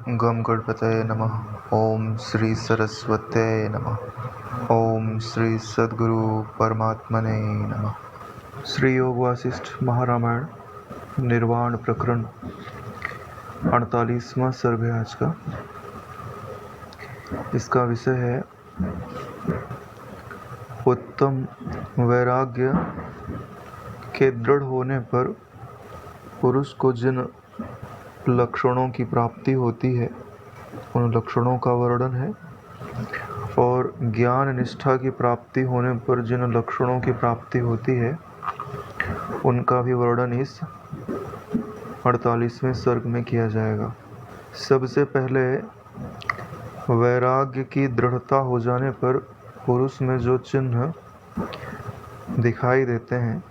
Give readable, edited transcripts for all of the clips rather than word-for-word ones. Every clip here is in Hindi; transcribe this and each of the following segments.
गम गणपतये नमः। ओम श्री सरस्वत्यै नमः। ओम श्री सद्गुरु परमात्मने नमः। श्री योग वासिष्ठ महारामायण निर्वाण प्रकरण 48वां सर्ग है आज का। इसका विषय है उत्तम वैराग्य के दृढ़ होने पर पुरुष को जिन लक्षणों की प्राप्ति होती है उन लक्षणों का वर्णन है, और ज्ञान निष्ठा की प्राप्ति होने पर जिन लक्षणों की प्राप्ति होती है उनका भी वर्णन इस 48वें सर्ग में किया जाएगा। सबसे पहले वैराग्य की दृढ़ता हो जाने पर पुरुष में जो चिन्ह दिखाई देते हैं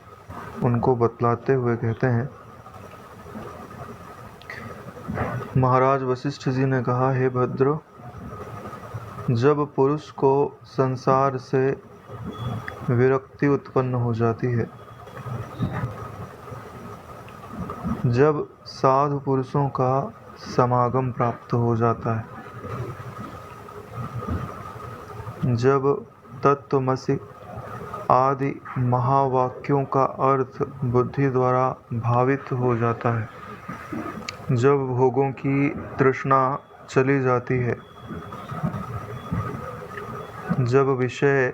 उनको बतलाते हुए कहते हैं, महाराज वशिष्ठ जी ने कहा, हे भद्र, जब पुरुष को संसार से विरक्ति उत्पन्न हो जाती है, जब साधु पुरुषों का समागम प्राप्त हो जाता है, जब तत्त्वमसि आदि महावाक्यों का अर्थ बुद्धि द्वारा भावित हो जाता है, जब भोगों की तृष्णा चली जाती है, जब विषय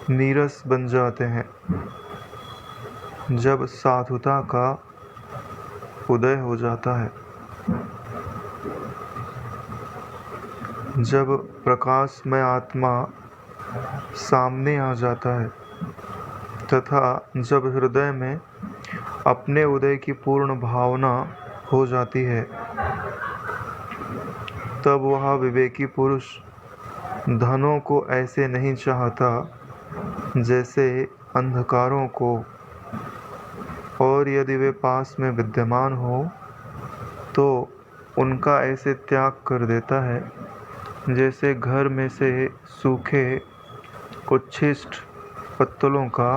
नीरस बन जाते हैं, जब साधुता का उदय हो जाता है, जब प्रकाशमय आत्मा सामने आ जाता है तथा जब हृदय में अपने उदय की पूर्ण भावना हो जाती है, तब वह विवेकी पुरुष धनों को ऐसे नहीं चाहता जैसे अंधकारों को, और यदि वे पास में विद्यमान हो तो उनका ऐसे त्याग कर देता है जैसे घर में से सूखे उच्छिष्ट पत्तलों का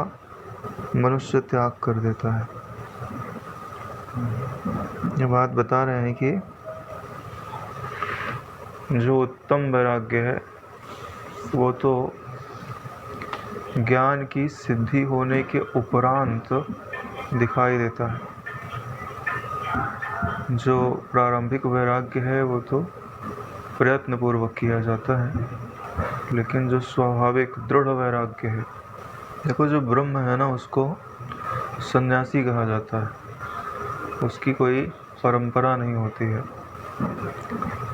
मनुष्य त्याग कर देता है। ये बात बता रहे हैं कि जो उत्तम वैराग्य है वो तो ज्ञान की सिद्धि होने के उपरांत दिखाई देता है। जो प्रारंभिक वैराग्य है वो तो प्रयत्न पूर्वक किया जाता है, लेकिन जो स्वाभाविक दृढ़ वैराग्य है, देखो जो ब्रह्म है ना, उसको सन्यासी कहा जाता है। उसकी कोई परंपरा नहीं होती है।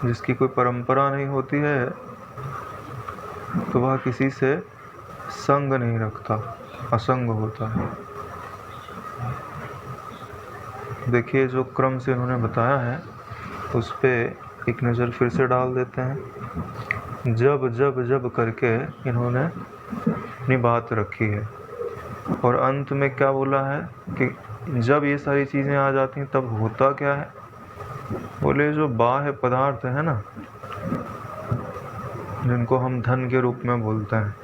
जिसकी कोई परंपरा नहीं होती है तो वह किसी से संग नहीं रखता, असंग होता है। देखिए जो क्रम से इन्होंने बताया है उस पे एक नज़र फिर से डाल देते हैं। जब जब जब करके इन्होंने अपनी बात रखी है, और अंत में क्या बोला है कि जब ये सारी चीज़ें आ जाती हैं तब होता क्या है। बोले जो बाह्य पदार्थ है ना, जिनको हम धन के रूप में बोलते हैं,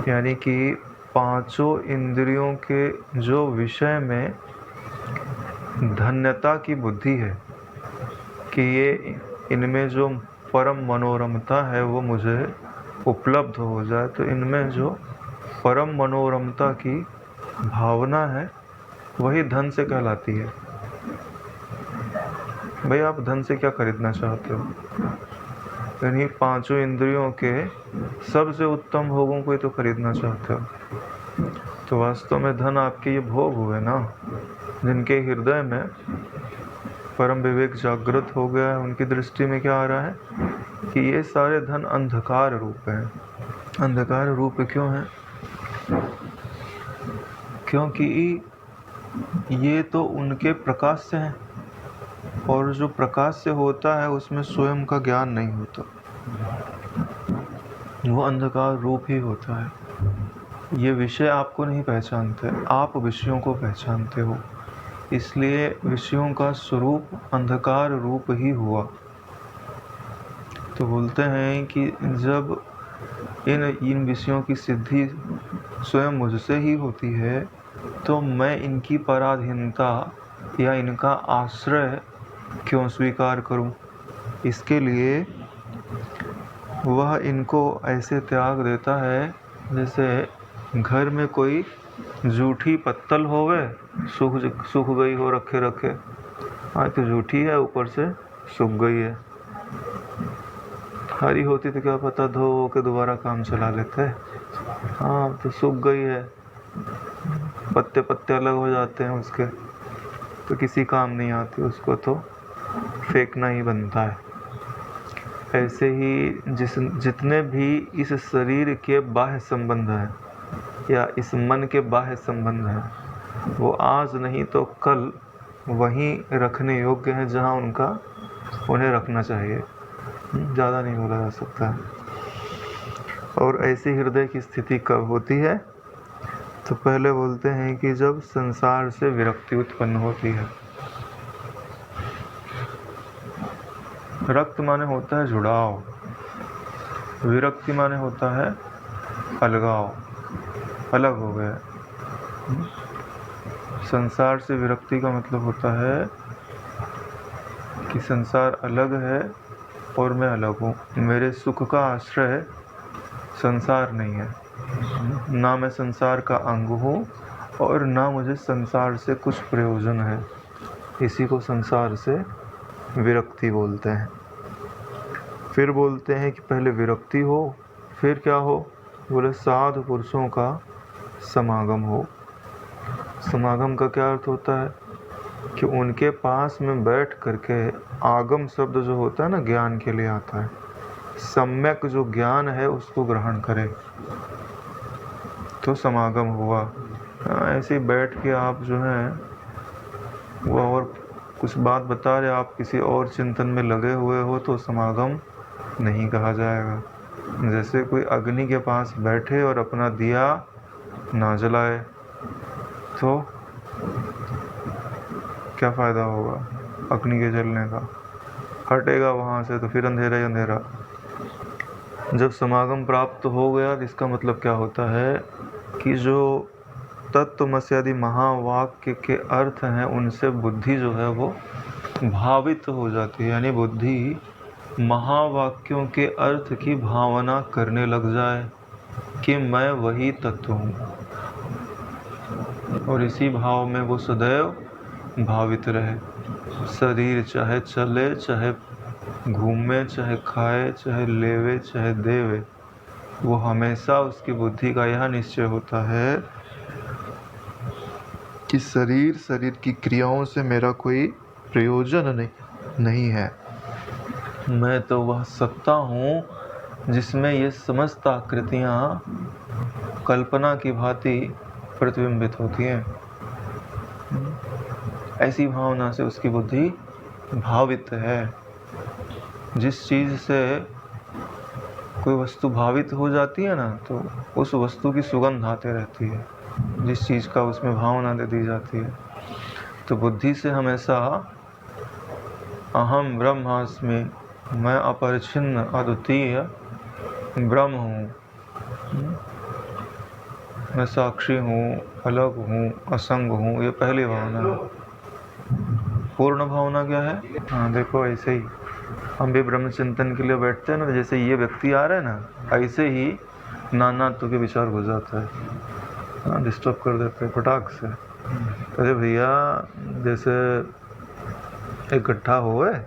यानी कि पांचों इंद्रियों के जो विषय में धन्यता की बुद्धि है कि ये इनमें जो परम मनोरमता है वो मुझे उपलब्ध हो जाए, तो इनमें जो परम मनोरमता की भावना है वही धन से कहलाती है। भाई आप धन से क्या खरीदना चाहते हो? यानी पांचों इंद्रियों के सबसे उत्तम भोगों को ही तो खरीदना चाहते हो। तो वास्तव में धन आपके ये भोग हुए ना, जिनके हृदय में परम विवेक जागृत हो गया है। उनकी दृष्टि में क्या आ रहा है कि ये सारे धन अंधकार रूप हैं। अंधकार रूप क्यों है? क्योंकि ये तो उनके प्रकाश से हैं, और जो प्रकाश से होता है उसमें स्वयं का ज्ञान नहीं होता, वो अंधकार रूप ही होता है। ये विषय आपको नहीं पहचानते, आप विषयों को पहचानते हो, इसलिए विषयों का स्वरूप अंधकार रूप ही हुआ। तो बोलते हैं कि जब इन विषयों की सिद्धि स्वयं मुझसे ही होती है तो मैं इनकी पराधीनता या इनका आश्रय क्यों स्वीकार करूं? इसके लिए वह इनको ऐसे त्याग देता है जैसे घर में कोई जूठी पत्तल होवे, सूख गई हो रखे रखे। आज तो जूठी है, ऊपर से सूख गई है। हरी होती तो क्या पता धो के दोबारा काम चला लेते। हाँ, तो सूख गई है, पत्ते पत्ते अलग हो जाते हैं उसके, तो किसी काम नहीं आती, उसको तो फेंकना ही बनता है। ऐसे ही जितने भी इस शरीर के बाह्य संबंध हैं या इस मन के बाह्य संबंध हैं, वो आज नहीं तो कल वहीं रखने योग्य हैं जहाँ उन्हें रखना चाहिए। ज़्यादा नहीं बोला जा सकता है। और ऐसी हृदय की स्थिति कब होती है? तो पहले बोलते हैं कि जब संसार से विरक्ति उत्पन्न होती है। रक्त माने होता है जुड़ाव, विरक्ति माने होता है अलगाव, अलग हो गए। संसार से विरक्ति का मतलब होता है कि संसार अलग है और मैं अलग हूँ। मेरे सुख का आश्रय संसार नहीं है, ना मैं संसार का अंग हूँ और ना मुझे संसार से कुछ प्रयोजन है। इसी को संसार से विरक्ति बोलते हैं। फिर बोलते हैं कि पहले विरक्ति हो, फिर क्या हो? बोले साधु पुरुषों का समागम हो। समागम का क्या अर्थ होता है? कि उनके पास में बैठ करके, आगम शब्द जो होता है ना, ज्ञान के लिए आता है। सम्यक जो ज्ञान है उसको ग्रहण करे तो समागम हुआ। ऐसे बैठ के आप जो है वो और कुछ बात बता रहे, आप किसी और चिंतन में लगे हुए हो तो समागम नहीं कहा जाएगा। जैसे कोई अग्नि के पास बैठे और अपना दिया ना जलाए तो क्या फ़ायदा होगा अग्नि के जलने का? हटेगा वहाँ से तो फिर अंधेरा ही अंधेरा। जब समागम प्राप्त हो गया तो इसका मतलब क्या होता है कि जो तत्वमसि आदि महावाक्य के अर्थ हैं उनसे बुद्धि जो है वो भावित हो जाती है। यानी बुद्धि महावाक्यों के अर्थ की भावना करने लग जाए कि मैं वही तत्व हूँ, और इसी भाव में वो सदैव भावित रहे। शरीर चाहे चले, चाहे घूमे, चाहे खाए, चाहे लेवे, चाहे देवे, वो हमेशा उसकी बुद्धि का यह निश्चय होता है कि शरीर की क्रियाओं से मेरा कोई प्रयोजन नहीं है। मैं तो वह सत्ता हूँ जिसमें ये समस्त आकृतियाँ कल्पना की भांति प्रतिबिंबित होती हैं। ऐसी भावना से उसकी बुद्धि भावित है। जिस चीज़ से कोई वस्तु भावित हो जाती है ना, तो उस वस्तु की सुगंध आते रहती है, जिस चीज़ का उसमें भावना दे दी जाती है। तो बुद्धि से हमेशा अहम ब्रह्मास्मि, मैं अपरिच्छिन्न अद्वितीय ब्रह्म हूँ, मैं साक्षी हूँ, अलग हूँ, असंग हूँ, ये पहली भावना है। पूर्ण भावना क्या है? हाँ देखो, ऐसे ही हम भी ब्रह्म चिंतन के लिए बैठते हैं ना, जैसे ये व्यक्ति आ रहा है ना, ऐसे ही नानात्व के विचार हो जाता है। हाँ, डिस्टर्ब कर देते हैं फटाक से। अरे भैया, जैसे एक गड्ढा हो है,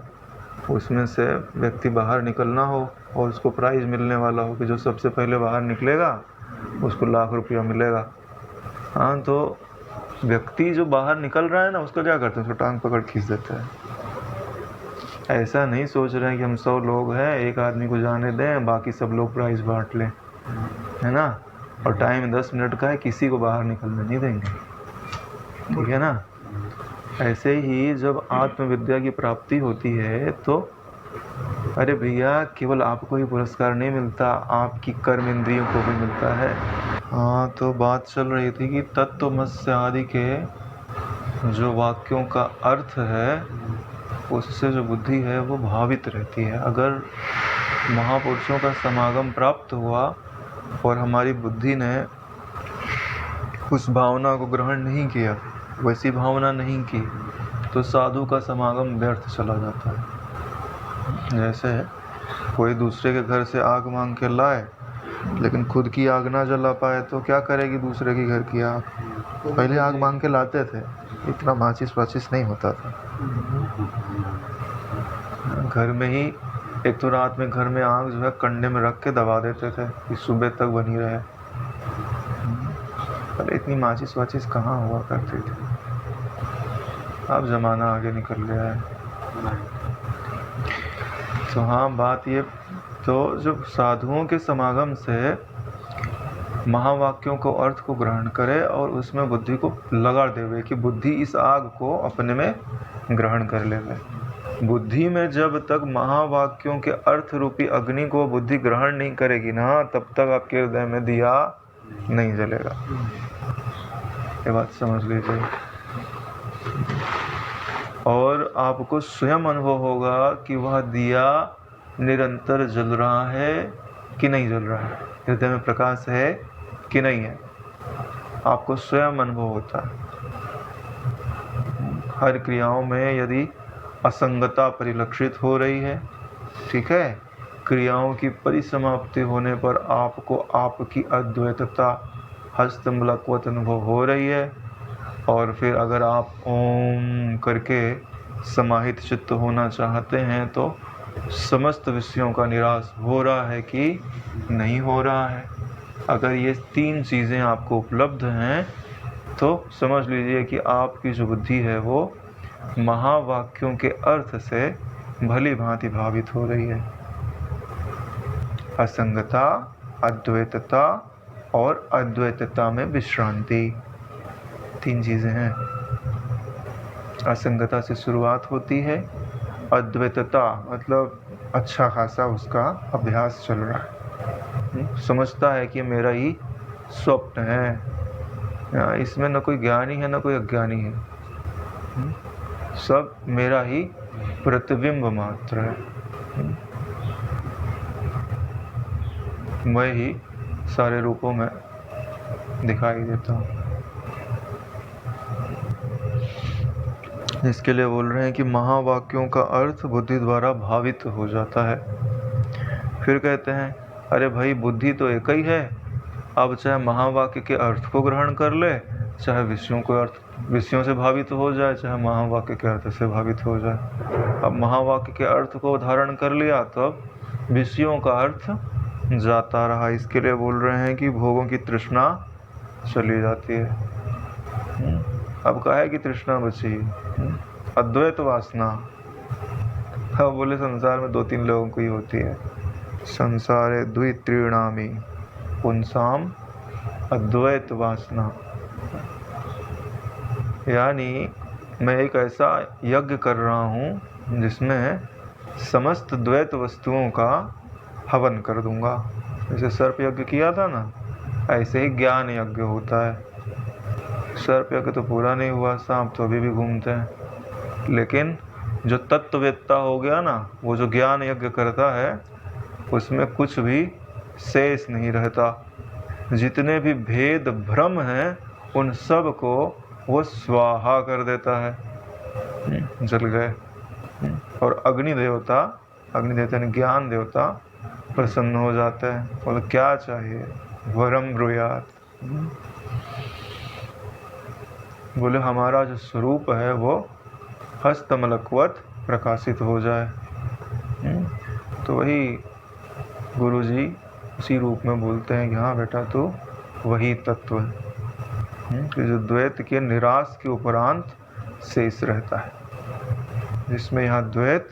उसमें से व्यक्ति बाहर निकलना हो और उसको प्राइज़ मिलने वाला हो कि जो सबसे पहले बाहर निकलेगा उसको लाख रुपया मिलेगा। हाँ, तो व्यक्ति जो बाहर निकल रहा है ना, उसको क्या करते हैं? उसको टांग पकड़ खींच देते हैं। ऐसा नहीं सोच रहे हैं कि हम 100 लोग हैं, एक आदमी को जाने दें, बाकी सब लोग प्राइज़ बांट लें, है ना? और टाइम 10 मिनट का है, किसी को बाहर निकलने नहीं देंगे, ठीक है ना? ऐसे ही जब आत्मविद्या की प्राप्ति होती है तो अरे भैया, केवल आपको ही पुरस्कार नहीं मिलता, आपकी कर्म इंद्रियों को भी मिलता है। हाँ, तो बात चल रही थी कि तत्वमसि आदि के जो वाक्यों का अर्थ है उससे जो बुद्धि है वो भावित रहती है। अगर महापुरुषों का समागम प्राप्त हुआ और हमारी बुद्धि ने उस भावना को ग्रहण नहीं किया, वैसी भावना नहीं की, तो साधु का समागम व्यर्थ चला जाता है। जैसे कोई दूसरे के घर से आग मांग के लाए लेकिन खुद की आग ना जला पाए तो क्या करेगी दूसरे के घर की आग? पहले आग मांग के लाते थे, इतना माचिस वाचिस नहीं होता था। घर में ही एक तो रात में घर में आग जो है कंडे में रख के दबा देते थे कि सुबह तक बनी रहे। पहले इतनी माचिस वाचिस कहाँ हुआ करती थी, अब जमाना आगे निकल गया है। तो हाँ, बात ये तो जो साधुओं के समागम से महावाक्यों को अर्थ को ग्रहण करे और उसमें बुद्धि को लगा देवे कि बुद्धि इस आग को अपने में ग्रहण कर लेवे। बुद्धि में जब तक महावाक्यों के अर्थ रूपी अग्नि को बुद्धि ग्रहण नहीं करेगी ना, तब तक आपके हृदय में दिया नहीं जलेगा। ये बात समझ लीजिए। और आपको स्वयं अनुभव होगा कि वह दिया निरंतर जल रहा है कि नहीं जल रहा है, हृदय में प्रकाश है कि नहीं है, आपको स्वयं अनुभव होता है। हर क्रियाओं में यदि असंगता परिलक्षित हो रही है, ठीक है, क्रियाओं की परिसमाप्ति होने पर आपको आपकी अद्वैतता हस्तमलकवत अनुभव हो रही है, और फिर अगर आप ओम करके समाहित चित्त होना चाहते हैं तो समस्त विषयों का निराश हो रहा है कि नहीं हो रहा है। अगर ये तीन चीज़ें आपको उपलब्ध हैं तो समझ लीजिए कि आपकी जो बुद्धि है वो महावाक्यों के अर्थ से भली भांति भावित हो रही है। असंगता, अद्वैतता और अद्वैतता में विश्रांति, तीन चीज़ें हैं। असंगता से शुरुआत होती है, अद्वैतता मतलब अच्छा खासा उसका अभ्यास चल रहा है, समझता है कि मेरा ही स्वप्न है, इसमें न कोई ज्ञानी है न कोई अज्ञानी है, सब मेरा ही प्रतिबिंब मात्र है, मैं ही सारे रूपों में दिखाई देता हूँ। इसके लिए बोल रहे हैं कि महावाक्यों का अर्थ बुद्धि द्वारा भावित हो जाता है। फिर कहते हैं अरे भाई बुद्धि तो एक ही है, अब चाहे महावाक्य के अर्थ को ग्रहण कर ले, चाहे विषयों से भावित हो जाए, चाहे महावाक्य के अर्थ से भावित हो जाए। अब महावाक्य के अर्थ को धारण कर लिया तो अब विषयों का अर्थ जाता रहा। इसके लिए बोल रहे हैं कि भोगों की तृष्णा चली जाती है। अब काहे की तृष्णा बची? अद्वैत वासना। अब बोले संसार में 2-3 लोगों को ही होती है। संसारे द्वित्रीणामी पुंसाम अद्वैत वासना। यानी मैं एक ऐसा यज्ञ कर रहा हूँ जिसमें समस्त द्वैत वस्तुओं का हवन कर दूंगा। जैसे सर्प यज्ञ किया था ना, ऐसे ही ज्ञान यज्ञ होता है। सर्प यज्ञ तो पूरा नहीं हुआ, सांप तो अभी भी घूमते हैं, लेकिन जो तत्ववेत्ता हो गया ना, वो जो ज्ञान यज्ञ करता है उसमें कुछ भी शेष नहीं रहता। जितने भी भेद भ्रम हैं उन सब को वो स्वाहा कर देता है, जल गए। और अग्नि देवता ने ज्ञान देवता प्रसन्न हो जाते हैं, बोले क्या चाहिए, वरम ब्रूयात। बोले हमारा जो स्वरूप है वो हस्तमलकवत प्रकाशित हो जाए। तो वही गुरुजी उसी रूप में बोलते हैं कि हाँ बेटा तू वही तत्व है कि जो द्वैत के निराश के उपरांत शेष रहता है, जिसमें यहाँ द्वैत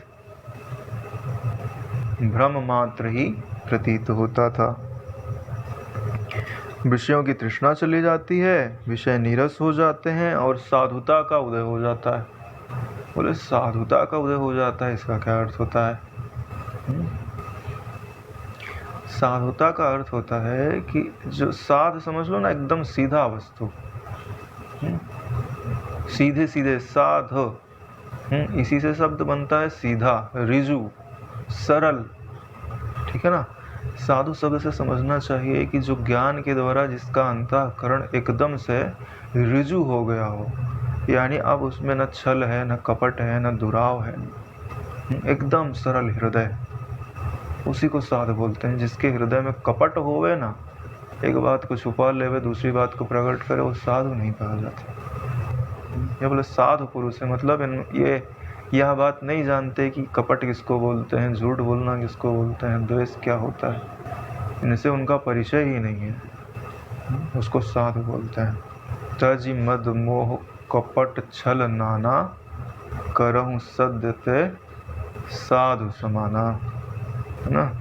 भ्रम मात्र ही प्रतीत होता था। विषयों की तृष्णा चली जाती है, विषय नीरस हो जाते हैं और साधुता का उदय हो जाता है। बोले साधुता का उदय हो जाता है, इसका क्या अर्थ होता है? साधुता का अर्थ होता है कि जो साध समझ लो ना, एकदम सीधा वस्तु, सीधे सीधे साध, इसी से शब्द बनता है सीधा, ऋजु, सरल, ठीक है ना। साधु शब्द से समझना चाहिए कि जो ज्ञान के द्वारा जिसका अंतःकरण एकदम से ऋजु हो गया हो, यानी अब उसमें न छल है, न कपट है, न दुराव है, एकदम सरल हृदय, उसी को साधु बोलते हैं। जिसके हृदय में कपट होवे ना, एक बात को छुपा लेवे, दूसरी बात को प्रकट करे, वो साधु नहीं कहा जाता। ये बोले साधु पुरुष है, मतलब ये यह बात नहीं जानते कि कपट किसको बोलते हैं, झूठ बोलना किसको बोलते हैं, द्वेष क्या होता है, इनसे उनका परिचय ही नहीं है, उसको साधु बोलते हैं। तजि मद मोह कपट छल नाना, करहु सद्य ते साधु समाना, है ना।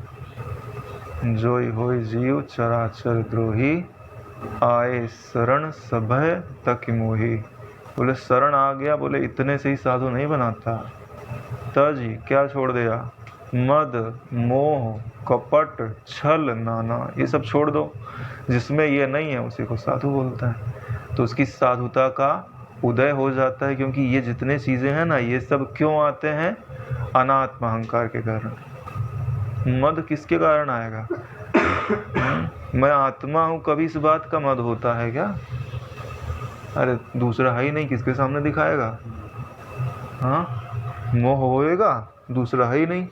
जोई होई जीव चराचर द्रोही, आए शरण सभय तक मोही। बोले शरण आ गया, बोले इतने से ही साधु नहीं बनाता। तजी क्या छोड़ दिया, मद मोह कपट छल नाना, ये सब छोड़ दो, जिसमें ये नहीं है उसी को साधु बोलता है। तो उसकी साधुता का उदय हो जाता है, क्योंकि ये जितने चीजें हैं ना, ये सब क्यों आते हैं, अनात्म अहंकार के कारण। मद किसके कारण आएगा, मैं आत्मा हूं, कभी इस बात का मद होता है क्या? अरे दूसरा है ही नहीं, किसके सामने दिखाएगा? हाँ, मोह होएगा, दूसरा है ही नहीं।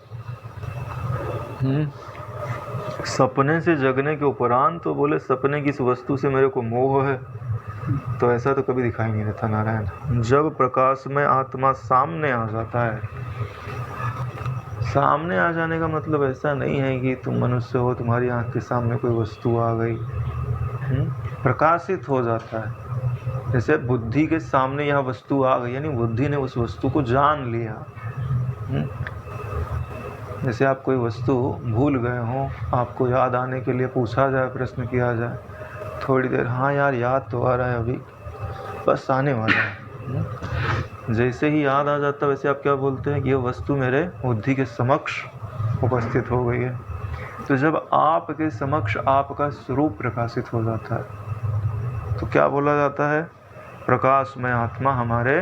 सपने से जगने के उपरांत तो बोले सपने की इस वस्तु से मेरे को मोह है, तो ऐसा तो कभी दिखाई नहीं देता नारायण। जब प्रकाश में आत्मा सामने आ जाता है, सामने आ जाने का मतलब ऐसा नहीं है कि तुम मनुष्य हो, तुम्हारी आंख के सामने कोई वस्तु आ गई, प्रकाशित हो जाता है। जैसे बुद्धि के सामने यह वस्तु आ गई, यानी बुद्धि ने उस वस्तु को जान लिया। जैसे आप कोई वस्तु भूल गए हो, आपको याद आने के लिए पूछा जाए, प्रश्न किया जाए, थोड़ी देर हाँ यार याद तो आ रहा है, अभी बस आने वाला है। जैसे ही याद आ जाता वैसे आप क्या बोलते हैं कि यह वस्तु मेरे बुद्धि के समक्ष उपस्थित हो गई है। तो जब आपके समक्ष आपका स्वरूप प्रकाशित हो जाता है तो क्या बोला जाता है, प्रकाश में आत्मा हमारे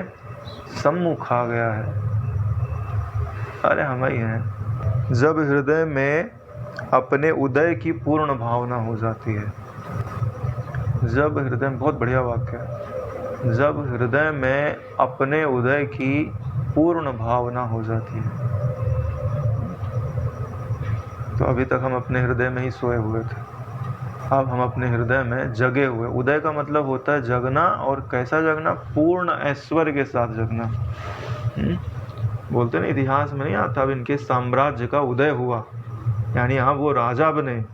सम्मुख आ गया है। अरे हम ही हैं। जब हृदय में अपने उदय की पूर्ण भावना हो जाती है, जब हृदय में, बहुत बढ़िया वाक्य है, जब हृदय में अपने उदय की पूर्ण भावना हो जाती है, तो अभी तक हम अपने हृदय में ही सोए हुए थे, अब हम अपने हृदय में जगे हुए। उदय का मतलब होता है जगना, और कैसा जगना, पूर्ण ऐश्वर्य के साथ जगना। बोलते ना इतिहास में नहीं आता, अब इनके साम्राज्य का उदय हुआ, यानी अब वो राजा बने।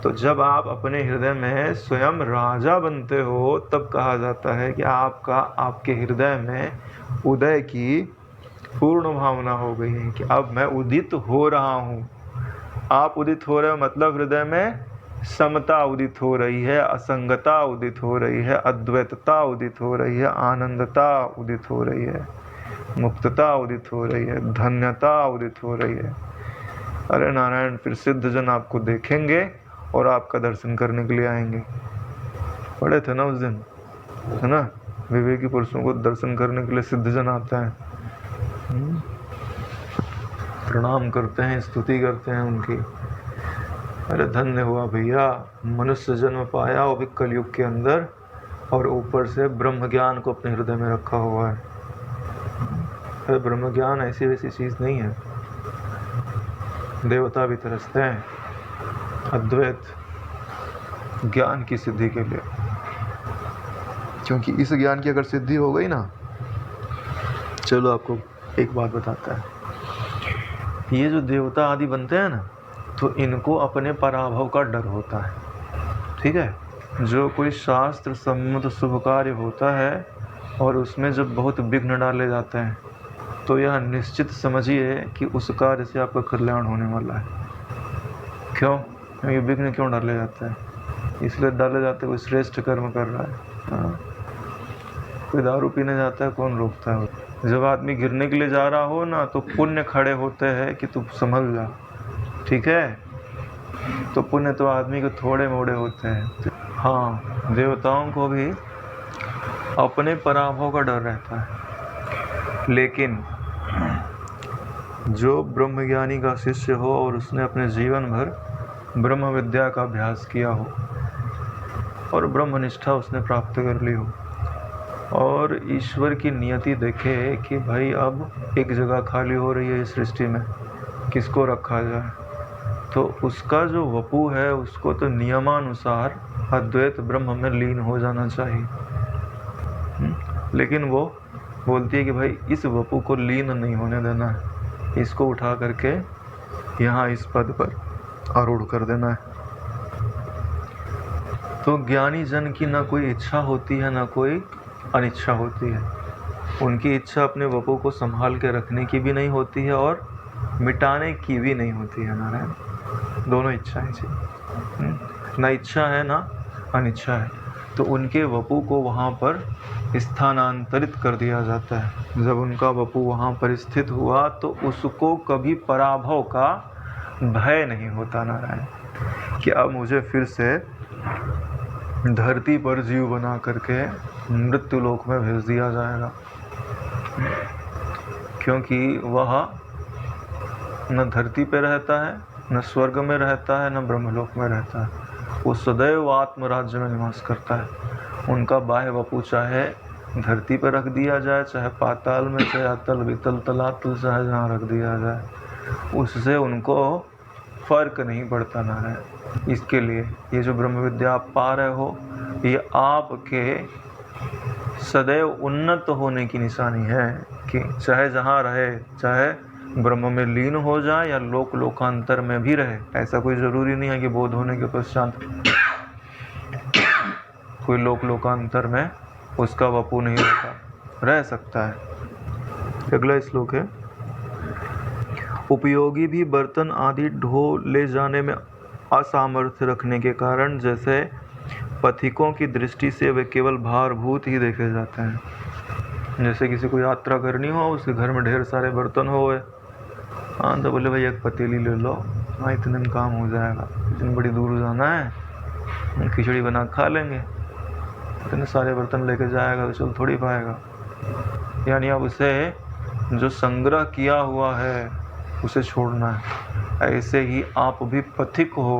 तो जब आप अपने हृदय में स्वयं राजा बनते हो, तब कहा जाता है कि आपके हृदय में उदय की पूर्ण भावना हो गई है कि अब मैं उदित हो रहा हूँ। आप उदित हो रहे हो मतलब हृदय में समता उदित हो रही है, असंगता उदित हो रही है, अद्वैतता उदित हो रही है, आनंदता उदित हो रही है, मुक्तता उदित हो रही है, धन्यता उदित हो रही है। अरे नारायण, फिर सिद्ध जन आपको देखेंगे और आपका दर्शन करने के लिए आएंगे। पढ़े थे ना उस दिन, है ना, विवेकी पुरुषों को दर्शन करने के लिए सिद्ध जन आते हैं, प्रणाम करते हैं, स्तुति करते हैं उनकी। अरे धन्य हुआ भैया, मनुष्य जन्म पाया वो भी कलयुग के अंदर, और ऊपर से ब्रह्म ज्ञान को अपने हृदय में रखा हुआ है। अरे ब्रह्म ज्ञान ऐसी वैसी चीज नहीं है, देवता भी तरसते हैं अद्वैत ज्ञान की सिद्धि के लिए, क्योंकि इस ज्ञान की अगर सिद्धि हो गई ना, चलो आपको एक बात बताता है, ये जो देवता आदि बनते हैं ना, तो इनको अपने पराभव का डर होता है। ठीक है, जो कोई शास्त्र सम्मत शुभ कार्य होता है और उसमें जब बहुत विघ्न डाले जाते हैं, तो यह निश्चित समझिए कि उस कार्य से आपका कल्याण होने वाला है। क्यों? ये विघ्न क्यों डाले जाते हैं? इसलिए डाले जाते हैं कोई श्रेष्ठ कर्म कर रहा है। कोई दारू पीने जाता है, कौन रोकता है? जब आदमी गिरने के लिए जा रहा हो ना, तो पुण्य खड़े होते हैं कि तू संभल जा। ठीक है, तो पुण्य तो आदमी के थोड़े मोड़े होते हैं। हाँ, देवताओं को भी अपने पराभव का डर रहता है, लेकिन जो ब्रह्मज्ञानी का शिष्य हो और उसने अपने जीवन भर ब्रह्म विद्या का अभ्यास किया हो और ब्रह्मनिष्ठा उसने प्राप्त कर ली हो, और ईश्वर की नियति देखे कि भाई अब एक जगह खाली हो रही है इस सृष्टि में, किसको रखा जाए, तो उसका जो वपु है उसको तो नियमानुसार अद्वैत ब्रह्म में लीन हो जाना चाहिए। लेकिन वो बोलती है कि भाई इस वपु को लीन नहीं होने देना है, इसको उठा करके यहाँ इस पद पर आरूढ़ कर देना है। तो ज्ञानी जन की ना कोई इच्छा होती है ना कोई अनिच्छा होती है। उनकी इच्छा अपने वपु को संभाल के रखने की भी नहीं होती है और मिटाने की भी नहीं होती है। नारायण, दोनों इच्छाएं चाहिए, ना इच्छा है ना अनिच्छा है। तो उनके वपु को वहाँ पर स्थानांतरित कर दिया जाता है। जब उनका वपु वहाँ पर स्थित हुआ तो उसको कभी पराभव का भय नहीं होता। नारायण, कि अब मुझे फिर से धरती पर जीव बना करके मृत्यु लोक में भेज दिया जाएगा, क्योंकि वह न धरती पे रहता है, न स्वर्ग में रहता है, न ब्रह्मलोक में रहता है। वो सदैव आत्मराज्य में निवास करता है। उनका बाह्य वपु चाहे धरती पर रख दिया जाए, चाहे पाताल में, चाहे अतल वितल तलातल, चाहे जहाँ रख दिया जाए, उससे उनको फर्क नहीं पड़ता। नारायण, इसके लिए ये जो ब्रह्म विद्या आप पा रहे हो, ये आपके सदैव उन्नत होने की निशानी है कि चाहे जहाँ रहे, चाहे ब्रह्म में लीन हो जाए या लोक लोकांतर में भी रहे। ऐसा कोई ज़रूरी नहीं है कि बोध होने के पश्चात कोई लोक लोकांतर में उसका वपु नहीं रहता, रह सकता है। अगला श्लोक है, उपयोगी भी बर्तन आदि ढो ले जाने में असामर्थ्य रखने के कारण जैसे पथिकों की दृष्टि से वे केवल भारभूत ही देखे जाते हैं। जैसे किसी को यात्रा करनी हो, उसके घर में ढेर सारे बर्तन होए, हाँ तो बोले भाई एक पतीली ले लो, हाँ इतने में काम हो जाएगा, इतनी बड़ी दूर जाना है, खिचड़ी बना खा लेंगे। इतने सारे बर्तन लेके जाएगा तो चल थोड़ी पाएगा। यानी अब उसे जो संग्रह किया हुआ है उसे छोड़ना है। ऐसे ही आप भी पथिक हो,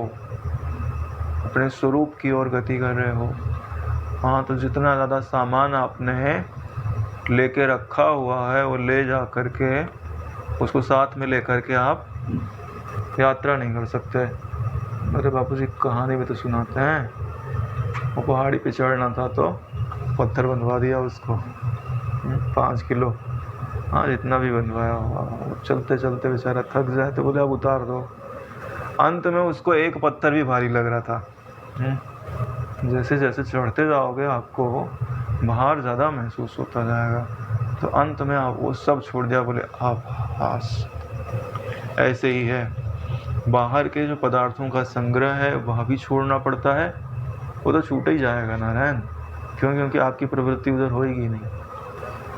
अपने स्वरूप की ओर गति कर रहे हो। हाँ तो जितना ज़्यादा सामान आपने लेके रखा हुआ है वो ले जा करके उसको साथ में लेकर के आप यात्रा नहीं कर सकते। अरे बापूजी कहानी में तो सुनाते हैं, वो पहाड़ी पे चढ़ना था तो पत्थर बंधवा दिया उसको 5 किलो, हाँ जितना भी बनवाया हुआ, वो चलते चलते बेचारा थक जाए तो बोले अब उतार दो। अंत में उसको एक पत्थर भी भारी लग रहा था। जैसे जैसे चढ़ते जाओगे आपको भार ज़्यादा महसूस होता जाएगा, तो अंत में आप वो सब छोड़ दिया, बोले आप हास। ऐसे ही है, बाहर के जो पदार्थों का संग्रह है वह भी छोड़ना पड़ता है, वो तो छूट ही जाएगा। नारायण, क्यों? क्योंकि आपकी प्रवृत्ति उधर होएगी नहीं,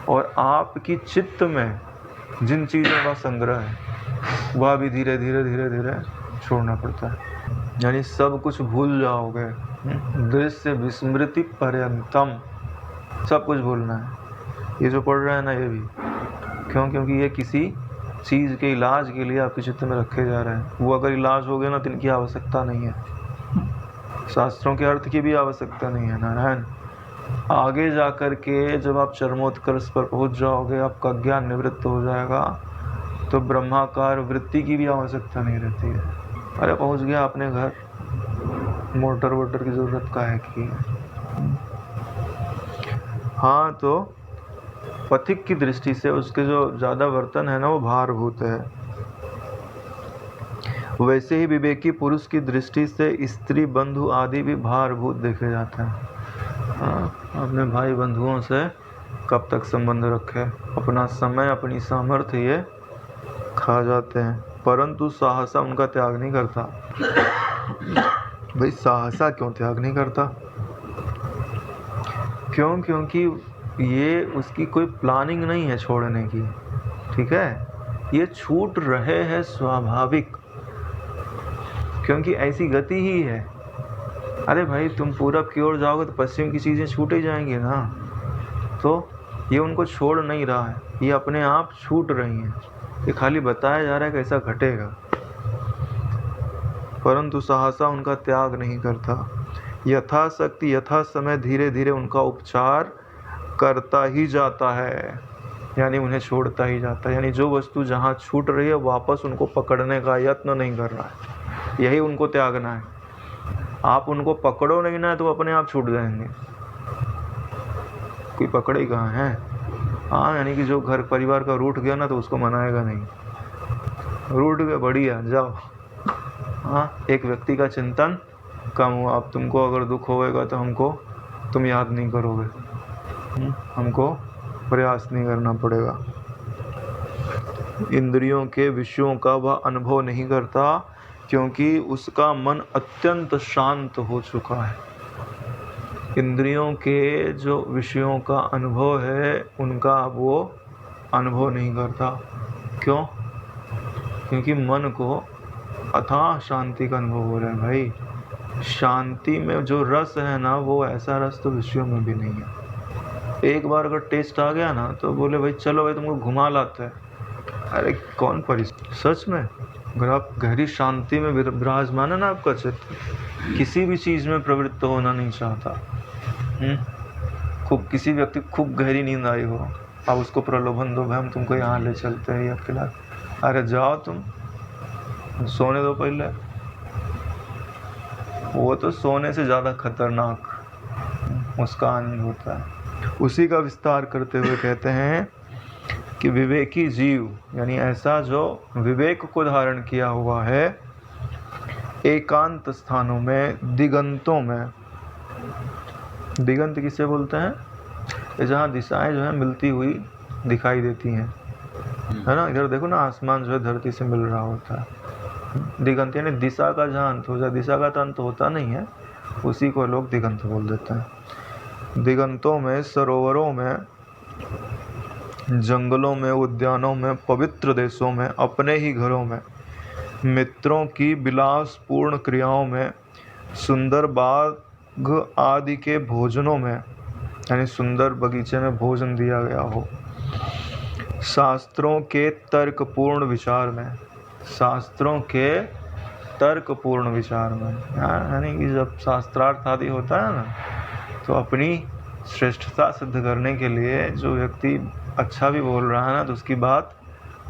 और आपकी चित्त में जिन चीज़ों का संग्रह है वह भी धीरे धीरे धीरे धीरे छोड़ना पड़ता है। यानी सब कुछ भूल जाओगे, दृश्य विस्मृति पर्यंतम, सब कुछ भूलना है। ये जो पढ़ रहा है ना, ये भी क्यों? क्योंकि ये किसी चीज़ के इलाज के लिए आपके चित्त में रखे जा रहे हैं। वो अगर इलाज हो गया ना तो इनकी आवश्यकता नहीं है, शास्त्रों के अर्थ की भी आवश्यकता नहीं है। नारायण, आगे जा कर के जब आप चरमोत्कर्ष पर पहुंच जाओगे, आपका ज्ञान निवृत्त हो जाएगा, तो ब्रह्माकार वृत्ति की भी आवश्यकता नहीं रहती है। अरे पहुंच गया अपने घर, मोटर वोटर की ज़रूरत का है कि। हाँ, तो पथिक की दृष्टि से उसके जो ज़्यादा बर्तन है ना वो भारभूत है। वैसे ही विवेकी पुरुष की दृष्टि से स्त्री बंधु आदि भी भारभूत देखे जाते हैं। अपने भाई बंधुओं से कब तक संबंध रखे, अपना समय अपनी सामर्थ्य ये खा जाते हैं, परंतु साहसा उनका त्याग नहीं करता। भाई साहसा क्यों त्याग नहीं करता? क्यों? क्योंकि ये उसकी कोई प्लानिंग नहीं है छोड़ने की, ठीक है, ये छूट रहे हैं स्वाभाविक, क्योंकि ऐसी गति ही है। अरे भाई तुम पूरब की ओर जाओगे तो पश्चिम की चीज़ें छूट ही जाएंगी ना, तो ये उनको छोड़ नहीं रहा है, ये अपने आप छूट रही हैं। ये खाली बताया जा रहा है कैसा घटेगा, परंतु सहसा उनका त्याग नहीं करता। यथाशक्ति यथा समय धीरे धीरे उनका उपचार करता ही जाता है, यानी उन्हें छोड़ता ही जाता है। यानी जो वस्तु जहाँ छूट रही है वापस उनको पकड़ने का यत्न नहीं कर रहा है, यही उनको त्यागना है। आप उनको पकड़ो नहीं ना तो अपने आप छूट जाएंगे, कोई पकड़े कहाँ है। हाँ, यानी कि जो घर परिवार का रूठ गया ना तो उसको मनाएगा नहीं, रूठ गया बढ़िया जाओ। हाँ, एक व्यक्ति का चिंतन कम हुआ। अब तुमको अगर दुख होगा तो हमको तुम याद नहीं करोगे, हमको प्रयास नहीं करना पड़ेगा। इंद्रियों के विषयों का वह अनुभव नहीं करता क्योंकि उसका मन अत्यंत शांत हो चुका है। इंद्रियों के जो विषयों का अनुभव है उनका वो अनुभव नहीं करता। क्यों? क्योंकि मन को अथाह शांति का अनुभव हो रहा है भाई। शांति में जो रस है ना वो ऐसा रस तो विषयों में भी नहीं है। एक बार अगर टेस्ट आ गया ना तो बोले भाई चलो भाई तुमको घुमा लाते हैं, अरे कौन सच में अगर आप गहरी शांति में विराजमान है ना, आपका चित्त किसी भी चीज़ में प्रवृत्त होना नहीं चाहता। खूब किसी व्यक्ति खूब गहरी नींद आई हो, आप उसको प्रलोभन दो भाई हम तुमको यहाँ ले चलते हैं या खिला, अरे जाओ तुम सोने दो पहले। वो तो सोने से ज़्यादा खतरनाक उसका आनंद होता है। उसी का विस्तार करते हुए कहते हैं कि विवेकी जीव यानी ऐसा जो विवेक को धारण किया हुआ है एकांत स्थानों में, दिगंतों में। दिगंत किसे बोलते हैं? जहाँ दिशाएं जो है मिलती हुई दिखाई देती हैं, है ना। इधर देखो ना, आसमान जो है धरती से मिल रहा होता है। दिगंत यानी दिशा का जहाँ अंत हो जाए, दिशा का तो अंत होता नहीं है, उसी को लोग दिगंत बोल देते हैं। दिगंतों में, सरोवरों में, जंगलों में, उद्यानों में, पवित्र देशों में, अपने ही घरों में, मित्रों की विलासपूर्ण क्रियाओं में, सुंदर बाग आदि के भोजनों में, यानी सुंदर बगीचे में भोजन दिया गया हो, शास्त्रों के तर्कपूर्ण विचार में, शास्त्रों के तर्कपूर्ण विचार में, यानी कि जब शास्त्रार्थ आदि होता है ना तो अपनी श्रेष्ठता सिद्ध करने के लिए जो व्यक्ति अच्छा भी बोल रहा है ना तो उसकी बात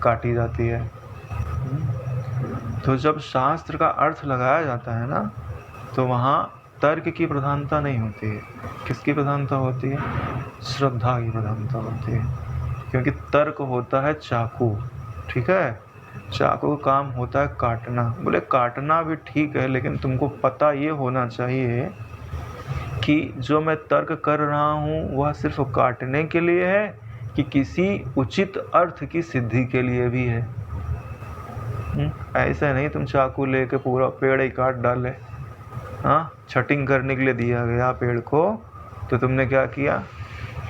काटी जाती है। तो जब शास्त्र का अर्थ लगाया जाता है ना तो वहाँ तर्क की प्रधानता नहीं होती है। किसकी प्रधानता होती है? श्रद्धा की प्रधानता होती है। क्योंकि तर्क होता है चाकू, ठीक है, चाकू का काम होता है काटना। बोले काटना भी ठीक है, लेकिन तुमको पता ये होना चाहिए कि जो मैं तर्क कर रहा हूँ वह सिर्फ काटने के लिए है कि किसी उचित अर्थ की सिद्धि के लिए भी है। ऐसा नहीं तुम चाकू लेके पूरा पेड़ ही काट डाले। हाँ, छटिंग करने के लिए दिया गया पेड़ को, तो तुमने क्या किया,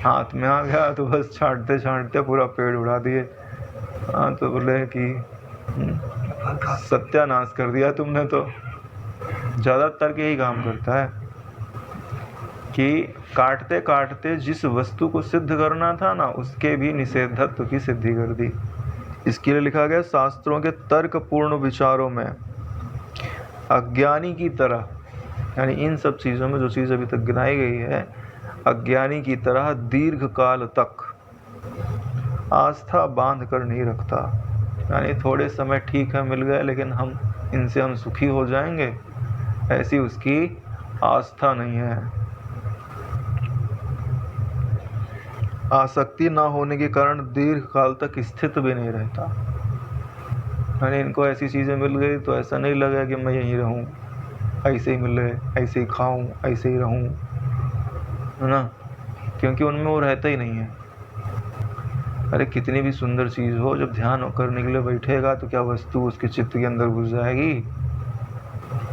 हाथ में आ गया तो बस छांटते छांटते पूरा पेड़ उड़ा दिए। हाँ, तो बोले कि सत्यानाश कर दिया तुमने। तो ज़्यादातर यही काम करता है कि काटते काटते जिस वस्तु को सिद्ध करना था ना उसके भी निषेधत्व की सिद्धि कर दी। इसके लिए लिखा गया शास्त्रों के तर्कपूर्ण विचारों में अज्ञानी की तरह, यानी इन सब चीज़ों में जो चीज़ अभी तक गिनाई गई है, अज्ञानी की तरह दीर्घ काल तक आस्था बांध कर नहीं रखता। यानी थोड़े समय ठीक है मिल गए लेकिन हम इनसे हम सुखी हो जाएंगे, ऐसी उसकी आस्था नहीं है। आसक्ति ना होने के कारण दीर्घ काल तक स्थित भी नहीं रहता। यानी इनको ऐसी चीज़ें मिल गई तो ऐसा नहीं लगा कि मैं यहीं रहूं, ऐसे ही मिले, ऐसे ही खाऊं, ऐसे ही रहूं, है ना, क्योंकि उनमें वो रहता ही नहीं है। अरे कितनी भी सुंदर चीज़ हो, जब ध्यान करने के लिए बैठेगा तो क्या वस्तु उसके चित्त के अंदर घुस जाएगी?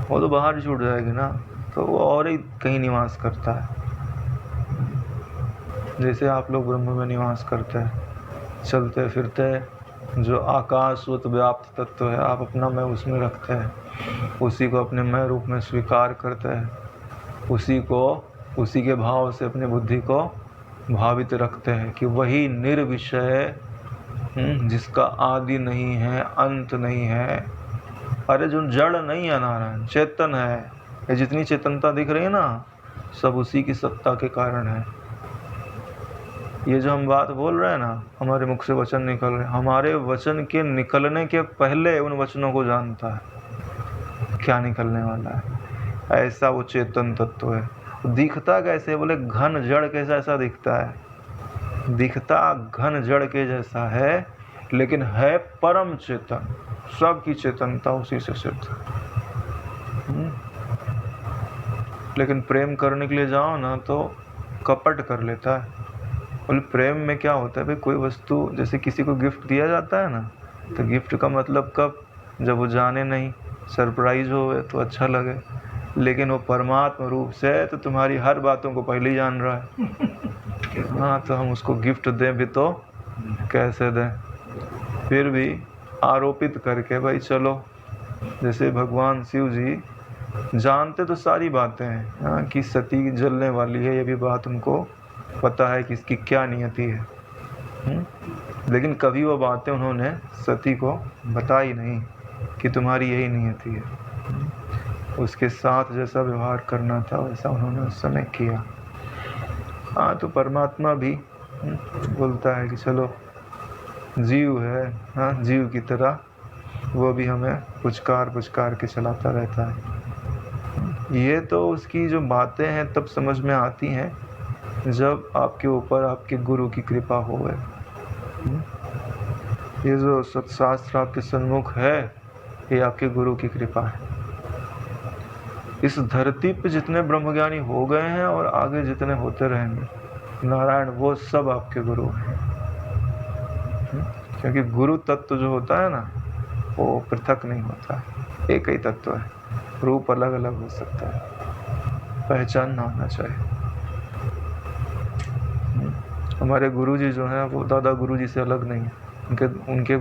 वो तो बाहर छूट जाएगी ना, तो वो और ही कहीं निवास करता है। जैसे आप लोग ब्रह्म में निवास करते हैं, चलते फिरते, जो आकाशवत व्याप्त तत्व है आप अपना मैं उसमें रखते हैं, उसी को अपने मैं रूप में स्वीकार करते हैं, उसी को उसी के भाव से अपनी बुद्धि को भावित रखते हैं कि वही निर्विषय, जिसका आदि नहीं है, अंत नहीं है। अरे जो जड़ नहीं है नारायण, चेतन है। ये जितनी चेतनता दिख रही है ना, सब उसी की सत्ता के कारण है। ये जो हम बात बोल रहे हैं ना, हमारे मुख से वचन निकल रहे, हमारे वचन के निकलने के पहले उन वचनों को जानता है क्या निकलने वाला है। ऐसा वो चेतन तत्व है। दिखता कैसे? बोले घन जड़ के जैसा दिखता है, दिखता घन जड़ के जैसा है, लेकिन है परम चेतन। सबकी चेतनता उसी से सिद्ध। लेकिन प्रेम करने के लिए जाओ ना तो कपट कर लेता है। बोले प्रेम में क्या होता है भाई, कोई वस्तु जैसे किसी को गिफ्ट दिया जाता है ना, तो गिफ्ट का मतलब कब? जब वो जाने नहीं, सरप्राइज हो तो अच्छा लगे। लेकिन वो परमात्मा रूप से है तो तुम्हारी हर बातों को पहले ही जान रहा है। हाँ, तो हम उसको गिफ्ट दें भी तो कैसे दें? फिर भी आरोपित करके भाई चलो, जैसे भगवान शिव जी जानते तो सारी बातें हैं, हाँ, कि सती जलने वाली है, ये भी बात उनको पता है कि इसकी क्या नियति है। लेकिन कभी वो बातें उन्होंने सती को बताई नहीं कि तुम्हारी यही नियति है। उसके साथ जैसा व्यवहार करना था वैसा उन्होंने उस समय किया। हाँ, तो परमात्मा भी बोलता है कि चलो जीव है, हाँ, जीव की तरह वो भी हमें पुचकार पुचकार के चलाता रहता है। ये तो उसकी जो बातें हैं तब समझ में आती हैं जब आपके ऊपर आपके गुरु की कृपा होवे। ये जो सत्शास्त्र आपके सन्मुख है, ये आपके गुरु की कृपा है। इस धरती पे जितने ब्रह्मज्ञानी हो गए हैं और आगे जितने होते रहेंगे, नारायण वो सब आपके गुरु हैं। क्योंकि गुरु तत्व जो होता है ना, वो पृथक नहीं होता है, एक ही तत्व है। रूप अलग अलग हो सकता है, पहचान ना होना चाहिए। हमारे गुरुजी जो हैं वो दादा गुरुजी से अलग नहीं है, उनके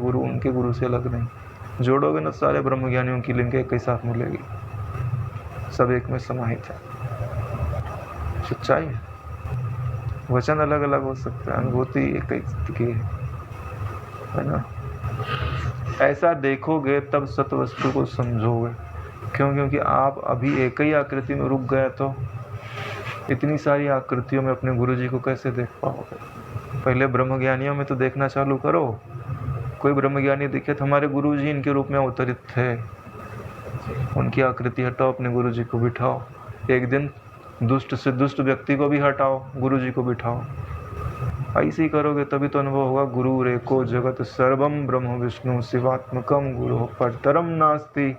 गुरु से अलग नहीं। जोड़ोगे ना सारे ब्रह्मज्ञानियों की लिंक एक ही साथ मिलेगी, सब एक में समाहित है। सच्चाई है। वचन अलग अलग हो सकता है, अनुभूति एक ही की है ना। ऐसा देखोगे तब सत्वस्तु को समझोगे। क्यों? क्योंकि आप अभी एक ही आकृति में रुक गए तो इतनी सारी आकृतियों में अपने गुरुजी को कैसे देख पाओगे? पहले ब्रह्मज्ञानियों में तो देखना चालू करो। कोई ब्रह्मज्ञानी दिखे तो हमारे गुरुजी इनके रूप में अवतरित थे, उनकी आकृति हटाओ, अपने गुरुजी को बिठाओ। एक दिन दुष्ट से दुष्ट व्यक्ति को भी हटाओ, गुरुजी को बिठाओ। ऐसे ही करोगे तभी तो अनुभव होगा। गुरु रेको जगत सर्वम ब्रह्म विष्णु शिवात्मकम गुरु परतरम नास्ति।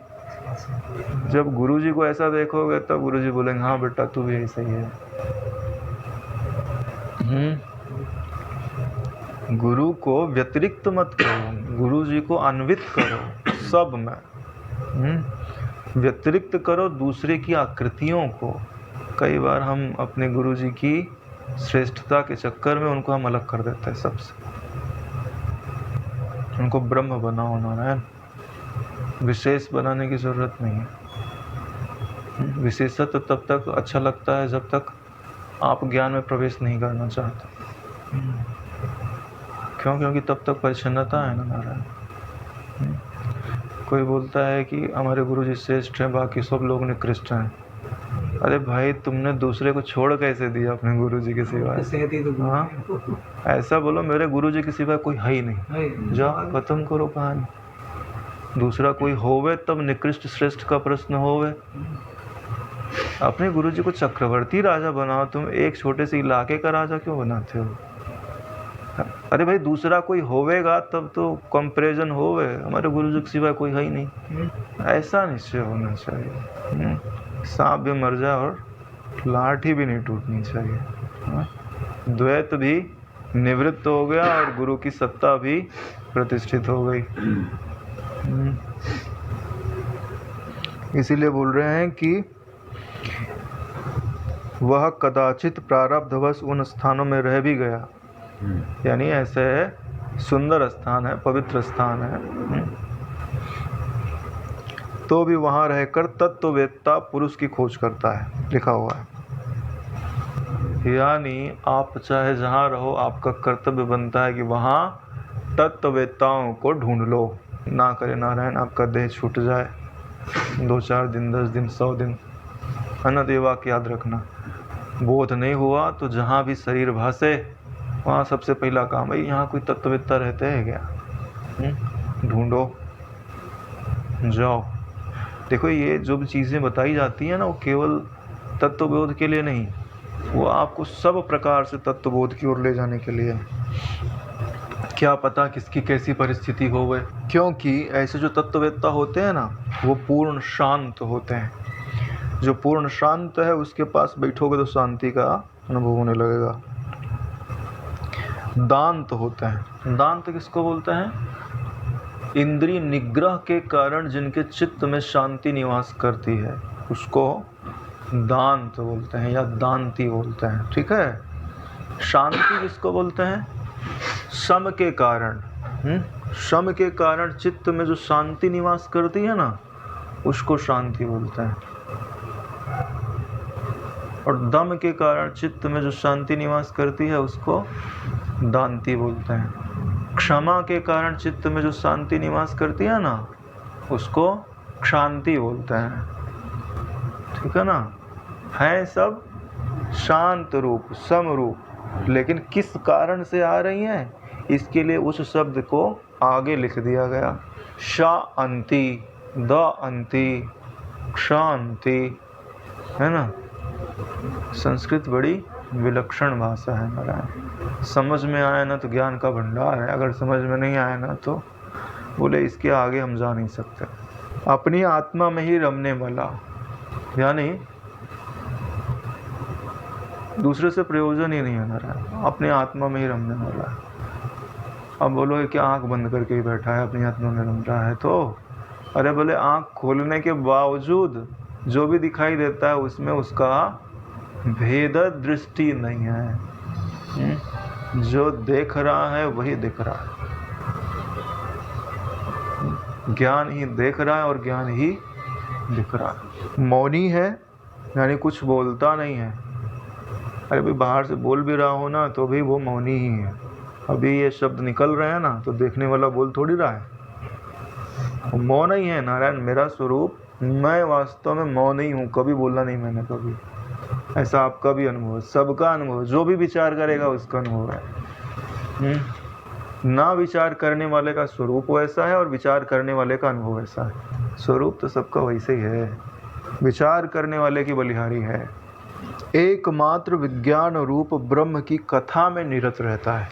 जब गुरुजी को ऐसा देखोगे तब गुरुजी बोलेंगे हाँ बेटा तू भी ऐसा ही है। गुरु को व्यतिरिक्त मत करो, गुरुजी को अन्वित करो सब में। व्यतिरिक्त करो दूसरे की आकृतियों को। कई बार हम अपने गुरुजी की श्रेष्ठता के चक्कर में उनको हम अलग कर देते हैं सबसे। उनको ब्रह्म बनाओ नारायण, विशेष बनाने की जरूरत नहीं है। विशेषत्व तब तक अच्छा लगता है जब तक आप ज्ञान में प्रवेश नहीं करना चाहते। क्यों? क्योंकि तब तक परिच्छन्नता है ना नारायण। कोई बोलता है कि हमारे गुरुजी श्रेष्ठ हैं, बाकी सब लोग निकृष्ट हैं। अरे भाई, तुमने दूसरे को छोड़ कैसे दिया अपने गुरुजी के सिवाय? हाँ, ऐसा बोलो मेरे गुरुजी के सिवाय कोई है ही नहीं, जाओ खत्म करो कहानी। दूसरा कोई होवे तब निकृष्ट श्रेष्ठ का प्रश्न होवे। अपने गुरुजी को चक्रवर्ती राजा बनाओ, तुम एक छोटे से इलाके का राजा क्यों बनाते हो? अरे भाई, दूसरा कोई होवेगा तब तो कंपैरिजन होवे, हमारे गुरुजी के सिवाय कोई है ही नहीं। ऐसा निश्चय होना चाहिए। सांप भी मर जाए और लाठी भी नहीं टूटनी चाहिए। द्वैत भी निवृत्त हो गया और गुरु की सत्ता भी प्रतिष्ठित हो गई। इसीलिए बोल रहे हैं कि वह कदाचित प्रारब्धवश उन स्थानों में रह भी गया, यानी ऐसे सुंदर स्थान है, पवित्र स्थान है, तो भी वहां रहकर तत्ववेत्ता पुरुष की खोज करता है, लिखा हुआ है। यानी आप चाहे जहां रहो, आपका कर्तव्य बनता है कि वहां तत्ववेत्ताओं को ढूंढ लो। ना करे नारायण आपका देह छूट जाए 2-4 दिन, 10 दिन, 100 दिन, है ना। तो ये वाक्य याद रखना। बोध नहीं हुआ तो जहां भी शरीर भासे वहाँ सबसे पहला काम है, यहाँ कोई तत्ववेत्ता रहते हैं क्या? ढूंढो, जाओ। देखो ये जो भी चीज़ें बताई जाती हैं ना, वो केवल तत्वबोध के लिए नहीं, वो आपको सब प्रकार से तत्वबोध की ओर ले जाने के लिए। क्या पता किसकी कैसी परिस्थिति हो गए, क्योंकि ऐसे जो तत्ववेत्ता होते हैं ना, वो पूर्ण शांत होते हैं। जो पूर्ण शांत है उसके पास बैठोगे तो शांति का अनुभव होने लगेगा। दांत होते हैं। दांत किसको बोलते हैं? इंद्रिय निग्रह के कारण जिनके चित्त में शांति निवास करती है उसको दांत बोलते हैं या दांती बोलते हैं। ठीक है। शांति किसको बोलते हैं? शम के कारण, शम के कारण चित्त में जो शांति निवास करती है ना, उसको शांति बोलते हैं। और दम के कारण चित्त में जो शांति निवास करती है उसको दांती बोलते हैं। क्षमा के कारण चित्त में जो शांति निवास करती है ना, उसको क्षांति बोलते हैं। ठीक है ना। है सब शांत रूप, सम रूप, लेकिन किस कारण से आ रही हैं, इसके लिए उस शब्द को आगे लिख दिया गया। शांति, द अंति, क्षांति, है ना। संस्कृत बड़ी विलक्षण भाषा है हमारा। समझ में आया ना तो ज्ञान का भंडार है, अगर समझ में नहीं आया ना तो बोले इसके आगे हम जा नहीं सकते। अपनी आत्मा में ही रमने वाला, यानी दूसरे से प्रयोजन ही नहीं होना रहा, अपने आत्मा में ही रमने वाला। अब बोलो क्या आंख बंद करके ही बैठा है, अपनी आत्मा में रम रहा है? तो अरे बोले आंख खोलने के बावजूद जो भी दिखाई देता है उसमें उसका भेद दृष्टि नहीं है। जो देख रहा है वही दिख रहा है। ज्ञान ही देख रहा है और ज्ञान ही दिख रहा है। मौनी है यानी कुछ बोलता नहीं है। अरे भाई बाहर से बोल भी रहा हो ना तो भी वो मौनी ही है। अभी ये शब्द निकल रहे हैं ना तो देखने वाला बोल थोड़ी रहा है। मौन ही है नारायण मेरा स्वरूप, मैं वास्तव में मौन ही हूँ, कभी बोला नहीं मैंने कभी। ऐसा आपका भी अनुभव है, सबका अनुभव, जो भी विचार करेगा उसका अनुभव है। ना विचार करने वाले का स्वरूप वैसा है और विचार करने वाले का अनुभव वैसा है। स्वरूप तो सबका वैसे ही है, विचार करने वाले की बलिहारी है। एकमात्र विज्ञान रूप ब्रह्म की कथा में निरत रहता है।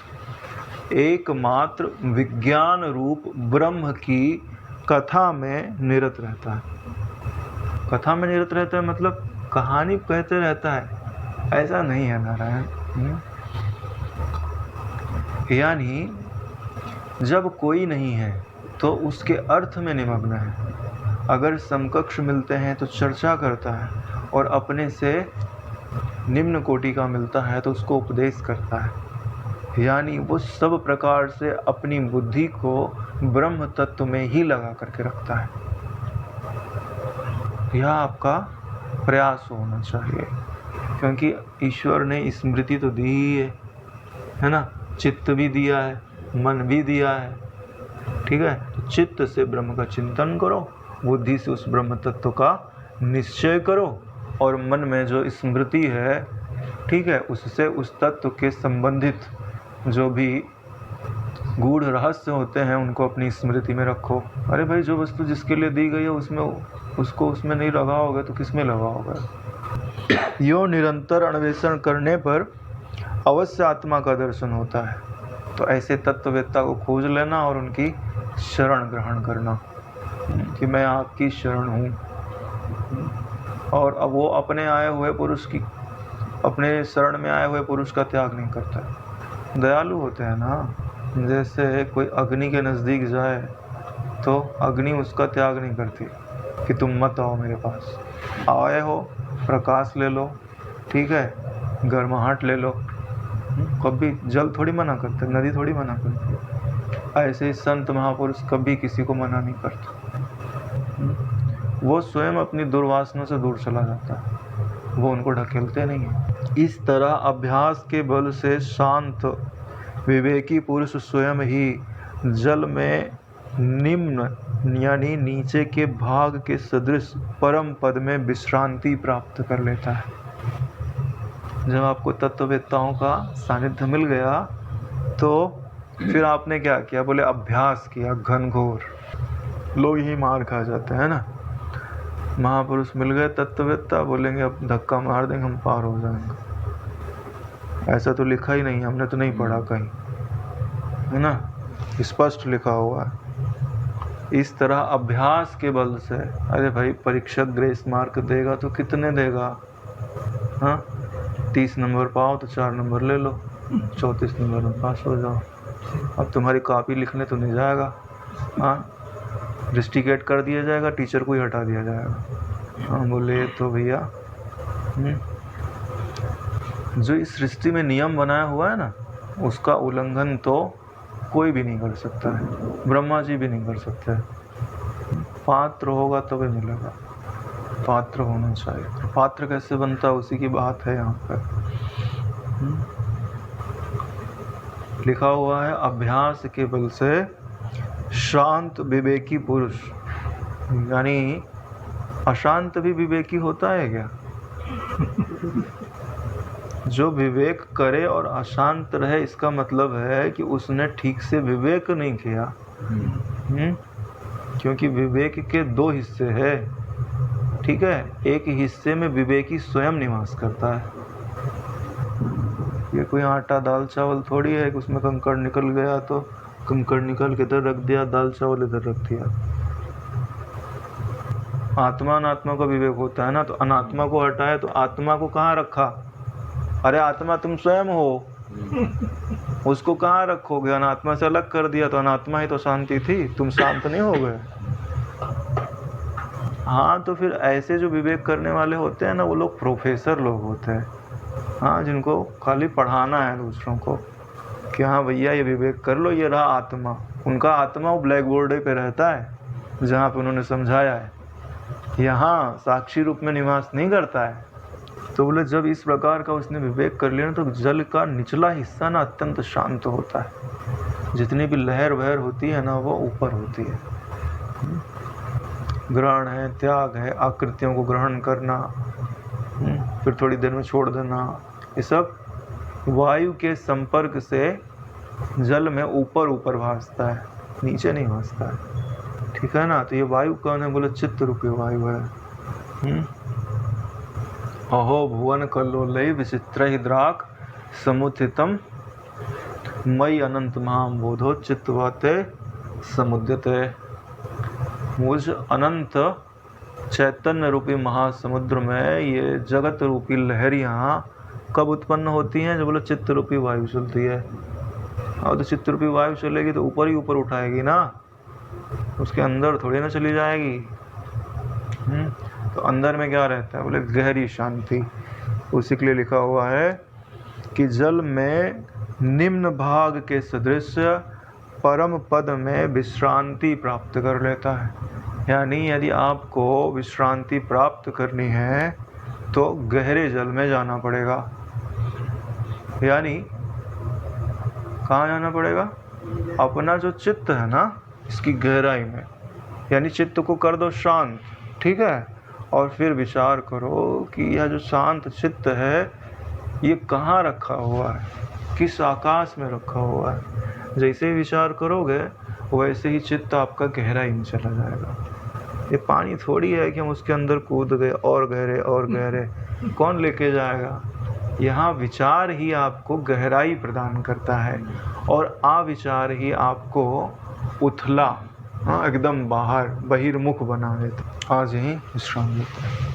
एकमात्र विज्ञान रूप ब्रह्म की कथा में निरत रहता है। कथा में निरत रहता है मतलब कहानी कहते रहता है, ऐसा नहीं है नारायण। यानी जब कोई नहीं है तो उसके अर्थ में निमग्न है। अगर समकक्ष मिलते हैं तो चर्चा करता है, और अपने से निम्न कोटि का मिलता है तो उसको उपदेश करता है। यानी वो सब प्रकार से अपनी बुद्धि को ब्रह्म तत्व में ही लगा करके रखता है। यह आपका प्रयास होना चाहिए, क्योंकि ईश्वर ने स्मृति तो दी ही है ना, चित्त भी दिया है, मन भी दिया है। ठीक है, तो चित्त से ब्रह्म का चिंतन करो, बुद्धि से उस ब्रह्म तत्व का निश्चय करो, और मन में जो स्मृति है, ठीक है, उससे उस तत्व के संबंधित जो भी गूढ़ रहस्य होते हैं उनको अपनी स्मृति में रखो। अरे भाई जो वस्तु जिसके लिए दी गई है उसमें उसको उसमें नहीं लगाओगे तो किस में लगाओगे? यो निरंतर अन्वेषण करने पर अवश्य आत्मा का दर्शन होता है। तो ऐसे तत्ववेत्ता को खोज लेना और उनकी शरण ग्रहण करना कि मैं आपकी शरण हूँ। और अब वो अपने आए हुए पुरुष की, अपने शरण में आए हुए पुरुष का त्याग नहीं करता है। दयालु होते हैं ना। जैसे कोई अग्नि के नज़दीक जाए तो अग्नि उसका त्याग नहीं करती कि तुम मत आओ मेरे पास। आए हो प्रकाश ले लो, ठीक है, गर्माहट ले लो। कभी जल थोड़ी मना करते, नदी थोड़ी मना करती। ऐसे ही संत महापुरुष कभी किसी को मना नहीं करते। वो स्वयं अपनी दुर्वासना से दूर चला जाता है, वो उनको ढकेलते नहीं है। इस तरह अभ्यास के बल से शांत विवेकी पुरुष स्वयं ही जल में निम्न यानी नीचे के भाग के सदृश परम पद में विश्रांति प्राप्त कर लेता है। जब आपको तत्ववेत्ताओं का सानिध्य मिल गया तो फिर आपने क्या किया, बोले अभ्यास किया घनघोर। लोग यही मार खा जाते हैं ना। महापुरुष मिल गए तत्ववेत्ता, बोलेंगे अब धक्का मार देंगे हम पार हो जाएंगे। ऐसा तो लिखा ही नहीं, हमने तो नहीं पढ़ा कहीं, है ना, स्पष्ट लिखा हुआ है। इस तरह अभ्यास के बल से, अरे भाई परीक्षक ग्रेस मार्क देगा तो कितने देगा, हाँ 30 नंबर पाओ तो 4 नंबर ले लो, 34 नंबर में पास हो जाओ। अब तुम्हारी कॉपी लिखने तो नहीं जाएगा, हाँ रिस्टिकेट कर दिया जाएगा, टीचर को ही हटा दिया जाएगा। हाँ बोले तो भैया जो इस सृष्टि में नियम बनाया हुआ है ना, उसका उल्लंघन तो कोई भी नहीं कर सकता है, ब्रह्मा जी भी नहीं कर सकते। पात्र होगा तभी मिलेगा, पात्र होना चाहिए। पात्र कैसे बनता है उसी की बात है यहाँ पर। लिखा हुआ है अभ्यास के बल से शांत विवेकी पुरुष, यानी अशांत भी विवेकी होता है क्या? जो विवेक करे और अशांत रहे, इसका मतलब है कि उसने ठीक से विवेक नहीं किया। क्योंकि विवेक के 2 हिस्से हैं, ठीक है। एक हिस्से में विवेकी स्वयं निवास करता है। ये कोई आटा दाल चावल थोड़ी है कि उसमें कंकड़ निकल गया तो कंकड़ निकल के इधर रख दिया, दाल चावल इधर रख दिया। आत्मा अनात्मा का विवेक होता है ना, तो अनात्मा को हटाए तो आत्मा को कहाँ रखा? अरे आत्मा तुम स्वयं हो, उसको कहाँ रखोगे? अनात्मा से अलग कर दिया तो अनात्मा ही तो शांति थी, तुम शांत नहीं हो गए। हाँ तो फिर ऐसे जो विवेक करने वाले होते हैं ना, वो लोग प्रोफेसर लोग होते हैं, हाँ जिनको खाली पढ़ाना है दूसरों को कि हाँ भैया ये विवेक कर लो, ये रहा आत्मा। उनका आत्मा वो ब्लैक बोर्ड पे रहता है जहाँ पे उन्होंने समझाया है, यहाँ साक्षी रूप में निवास नहीं करता है। तो बोले जब इस प्रकार का उसने विवेक कर लिया ना, तो जल का निचला हिस्सा ना अत्यंत शांत होता है। जितनी भी लहर वहर होती है ना, वो ऊपर होती है। ग्रहण है, त्याग है, आकृतियों को ग्रहण करना, फिर थोड़ी देर में छोड़ देना, ये सब वायु के संपर्क से जल में ऊपर ऊपर भासता है, नीचे नहीं भासता है, ठीक है ना। तो ये वायु कौन है? बोले चित्त रूपी वायु है। अहो भुवन कल्लोलय विचित्र द्राक समुत्थितम मई अनंत महाबोधो चित्तवते समुद्यते। मुझ अनंत चैतन्य रूपी महासमुद्र में ये जगत रूपी लहरियाँ कब उत्पन्न होती हैं? जब बोले चित्त रूपी वायु चलती है। और तो चित्त रूपी वायु चलेगी तो ऊपर ही ऊपर उठाएगी ना, उसके अंदर थोड़ी ना चली जाएगी। तो अंदर में क्या रहता है? बोले गहरी शांति। उसी के लिए लिखा हुआ है कि जल में निम्न भाग के सदृश परम पद में विश्रांति प्राप्त कर लेता है। यानी यदि आपको विश्रांति प्राप्त करनी है तो गहरे जल में जाना पड़ेगा। यानी कहाँ जाना पड़ेगा? अपना जो चित्त है ना, इसकी गहराई में, यानी चित्त को कर दो शांत, ठीक है। और फिर विचार करो कि यह जो शांत चित्त है ये कहाँ रखा हुआ है, किस आकाश में रखा हुआ है। जैसे ही विचार करोगे वैसे ही चित्त आपका गहराई में चला जाएगा। ये पानी थोड़ी है कि हम उसके अंदर कूद गए और गहरे और गहरे, कौन लेके जाएगा? यहाँ विचार ही आपको गहराई प्रदान करता है और अविचार ही आपको उथला, हाँ एकदम बाहर बहिर्मुख बना देता। आज यहीं विश्राम लेते हैं।